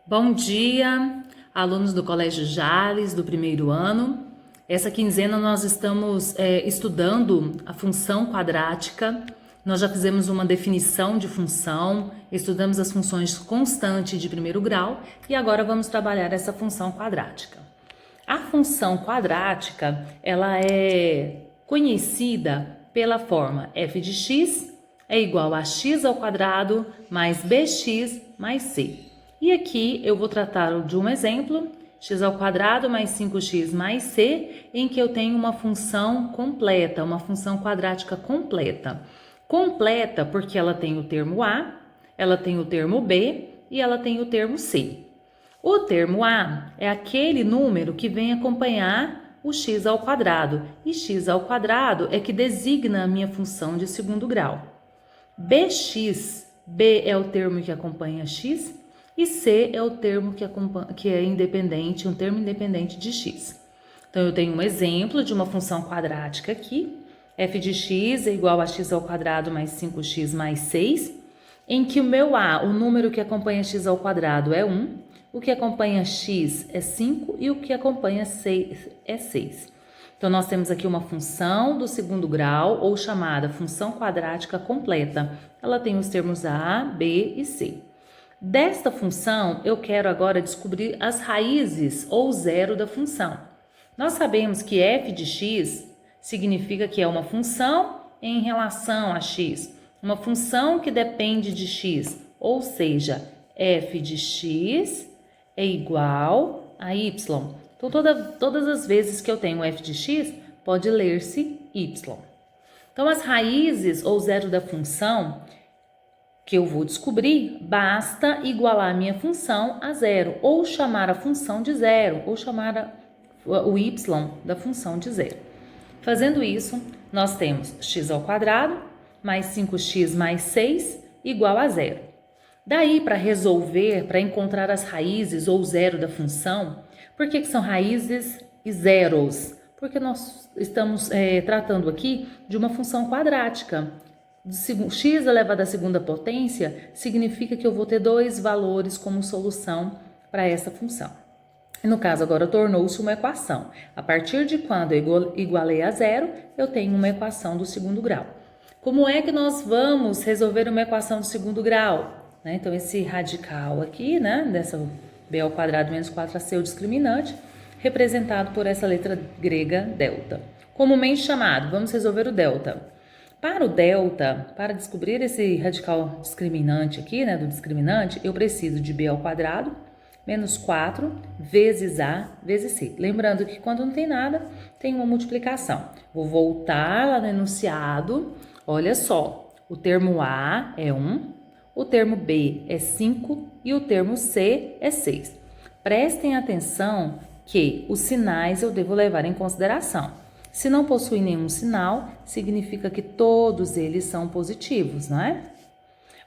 Bom dia, alunos do Colégio Jales, do primeiro ano. Essa quinzena nós estamos estudando a função quadrática. Nós já fizemos uma definição de função, estudamos as funções constantes de primeiro grau e agora vamos trabalhar essa função quadrática. A função quadrática, ela é conhecida pela forma f de x é igual a x ao quadrado mais bx mais c. E aqui eu vou tratar de um exemplo, x ao quadrado mais 5x mais c, em que eu tenho uma função completa, uma função quadrática completa. Completa porque ela tem o termo a, ela tem o termo b e ela tem o termo c. O termo a é aquele número que vem acompanhar o x ao quadrado, e x ao quadrado é que designa a minha função de segundo grau. Bx, b é o termo que acompanha x, e c é o termo que é independente, um termo independente de x. Então, eu tenho um exemplo de uma função quadrática aqui, f de x é igual a x ao quadrado mais 5x mais 6, em que o meu a, o número que acompanha x ao quadrado é 1, o que acompanha x é 5 e o que acompanha 6 é 6. Então, nós temos aqui uma função do segundo grau, ou chamada função quadrática completa. Ela tem os termos a, b e c. Desta função, eu quero agora descobrir as raízes ou zero da função. Nós sabemos que f de x significa que é uma função em relação a x, uma função que depende de x, ou seja, f de x é igual a y. Então, todas as vezes que eu tenho f de x, pode ler-se y. Então, as raízes ou zero da função que eu vou descobrir, basta igualar a minha função a zero, ou chamar a função de zero, ou chamar o y da função de zero. Fazendo isso, nós temos x ao quadrado mais 5x mais 6 igual a zero. Daí, para resolver, para encontrar as raízes ou zero da função, por que são raízes e zeros? Porque nós estamos tratando aqui de uma função quadrática. X elevado à segunda potência significa que eu vou ter dois valores como solução para essa função. No caso, agora tornou-se uma equação. A partir de quando eu igualei a zero, eu tenho uma equação do segundo grau. Como é que nós vamos resolver uma equação do segundo grau? Então, esse radical aqui, dessa b ao quadrado menos 4ac, o discriminante, representado por essa letra grega delta. Comumente chamado, vamos resolver o delta. Para o delta, para descobrir esse radical discriminante aqui, do discriminante, eu preciso de b ao quadrado menos 4 vezes a vezes c. Lembrando que quando não tem nada, tem uma multiplicação. Vou voltar lá no enunciado. Olha só, o termo a é 1, o termo b é 5 e o termo c é 6. Prestem atenção que os sinais eu devo levar em consideração. Se não possui nenhum sinal, significa que todos eles são positivos, não é?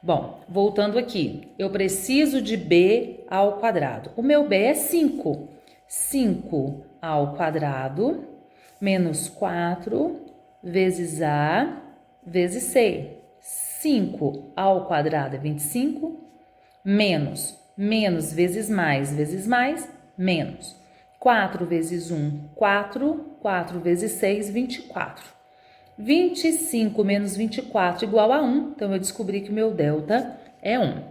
Bom, voltando aqui, eu preciso de b ao quadrado. O meu b é 5. 5 ao quadrado menos 4 vezes a vezes c. 5 ao quadrado é 25, menos vezes mais, menos. 4 vezes 1, 4. 4 vezes 6, 24. 25 menos 24 igual a 1. Então, eu descobri que o meu delta é 1.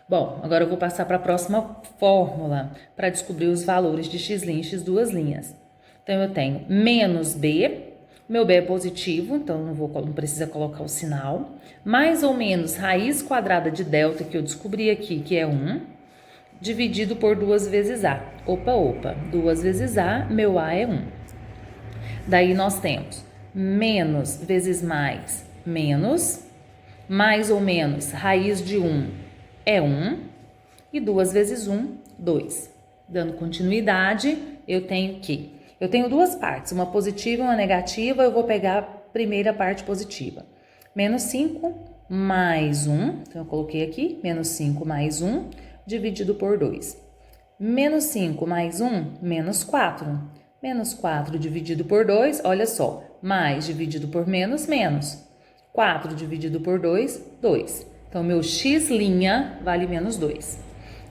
Bom, agora eu vou passar para a próxima fórmula para descobrir os valores de x' e x'. Então, eu tenho menos b. Meu b é positivo, então não precisa colocar o sinal. Mais ou menos raiz quadrada de delta, que eu descobri aqui, que é 1. Dividido por 2 vezes a. 2 vezes a, meu a é 1. Daí nós temos menos vezes menos, mais ou menos, raiz de 1 é 1, e 2 vezes 1, 2. Dando continuidade, eu tenho duas partes, uma positiva e uma negativa, eu vou pegar a primeira parte positiva. Menos 5 mais 1, então eu coloquei aqui, menos 5 mais 1, dividido por 2. Menos 5 mais 1, menos 4. Menos 4 dividido por 2, olha só, mais dividido por menos, menos. 4 dividido por 2, 2. Então, meu x' vale menos 2.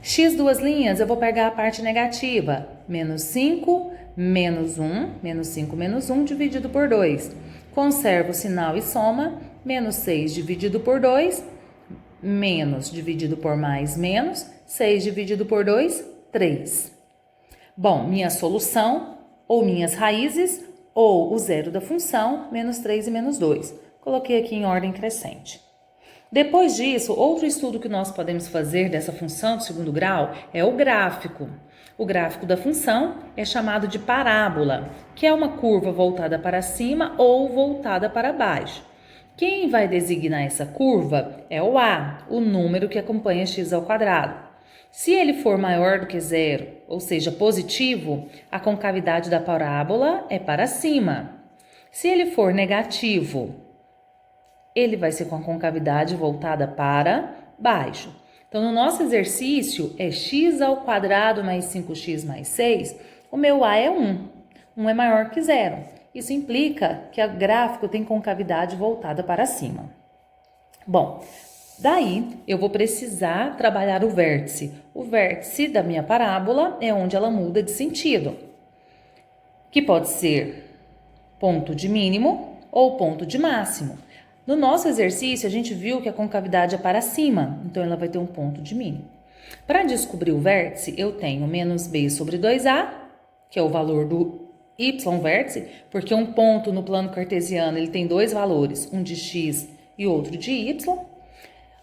x duas linhas, eu vou pegar a parte negativa. Menos 5, menos 1, menos 5 menos 1 dividido por 2. Conservo o sinal e soma. Menos 6 dividido por 2, menos dividido por mais, menos. 6 dividido por 2, 3. Bom, minha solução, ou minhas raízes, ou o zero da função, menos 3 e menos 2. Coloquei aqui em ordem crescente. Depois disso, outro estudo que nós podemos fazer dessa função de segundo grau é o gráfico. O gráfico da função é chamado de parábola, que é uma curva voltada para cima ou voltada para baixo. Quem vai designar essa curva é o a, o número que acompanha x ao quadrado. Se ele for maior do que zero, ou seja, positivo, a concavidade da parábola é para cima. Se ele for negativo, ele vai ser com a concavidade voltada para baixo. Então, no nosso exercício, é x ao quadrado mais 5x mais 6, o meu a é 1. 1 é maior que zero. Isso implica que o gráfico tem concavidade voltada para cima. Bom, daí eu vou precisar trabalhar o vértice. O vértice da minha parábola é onde ela muda de sentido, que pode ser ponto de mínimo ou ponto de máximo. No nosso exercício, a gente viu que a concavidade é para cima, então ela vai ter um ponto de mínimo. Para descobrir o vértice, eu tenho menos b sobre 2a, que é o valor do y vértice, porque um ponto no plano cartesiano ele tem dois valores, um de x e outro de y.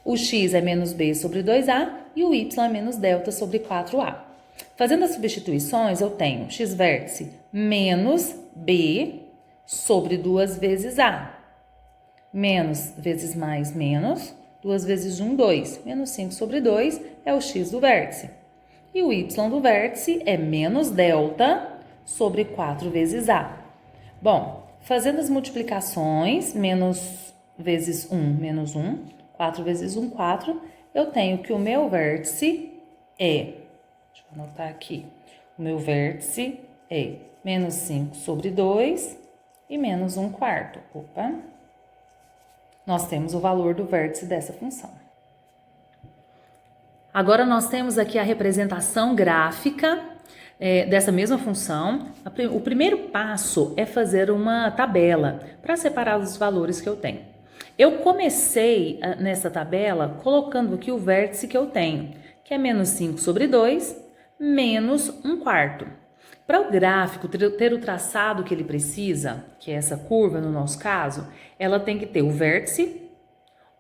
O x é menos b sobre 2a e o y é menos delta sobre 4a. Fazendo as substituições, eu tenho x vértice menos b sobre 2 vezes a. Menos vezes mais menos, 2 vezes 1, 2. Menos 5 sobre 2 é o x do vértice. E o y do vértice é menos delta sobre 4 vezes a. Bom, fazendo as multiplicações, menos vezes 1, menos 1. 4 vezes 1, 4. Eu tenho que o meu vértice é... Deixa eu anotar aqui. O meu vértice é menos 5 sobre 2 e menos 1 quarto. Opa! Nós temos o valor do vértice dessa função. Agora, nós temos aqui a representação gráfica dessa mesma função. O primeiro passo é fazer uma tabela para separar os valores que eu tenho. Eu comecei nessa tabela colocando aqui o vértice que eu tenho, que é menos 5 sobre 2, menos 1 quarto. Para o gráfico ter o traçado que ele precisa, que é essa curva no nosso caso, ela tem que ter o vértice,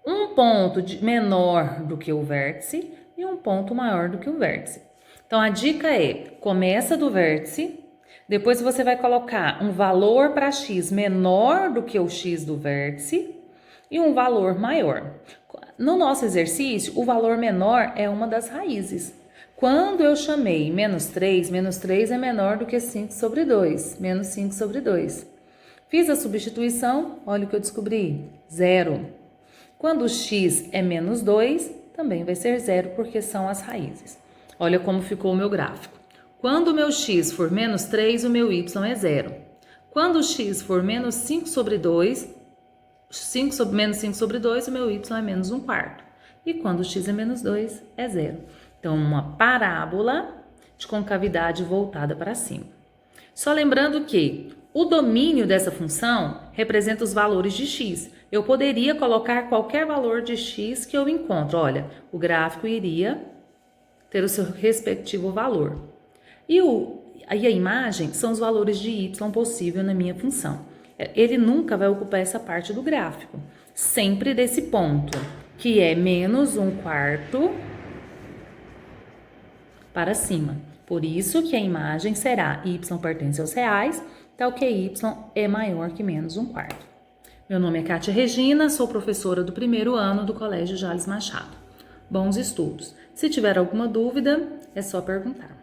um ponto menor do que o vértice e um ponto maior do que o vértice. Então, a dica é, começa do vértice, depois você vai colocar um valor para x menor do que o x do vértice e um valor maior. No nosso exercício, o valor menor é uma das raízes. Quando eu chamei menos 3 é menor do que 5 sobre 2, menos 5 sobre 2. Fiz a substituição, olha o que eu descobri, 0. Quando o x é menos 2, também vai ser 0, porque são as raízes. Olha como ficou o meu gráfico. Quando o meu x for menos 3, o meu y é 0. Quando o x for menos 5 sobre 2, menos 5 sobre 2, o meu y é menos 1 quarto. E quando o x é menos 2, é 0. Então, uma parábola de concavidade voltada para cima. Só lembrando que o domínio dessa função representa os valores de x. Eu poderia colocar qualquer valor de x que eu encontro. Olha, o gráfico iria ter o seu respectivo valor. E a imagem são os valores de y possível na minha função. Ele nunca vai ocupar essa parte do gráfico. Sempre desse ponto, que é menos 1 quarto para cima. Por isso que a imagem será y pertence aos reais, tal que y é maior que menos 1 quarto. Meu nome é Kátia Regina, sou professora do primeiro ano do Colégio Jales Machado. Bons estudos! Se tiver alguma dúvida, é só perguntar.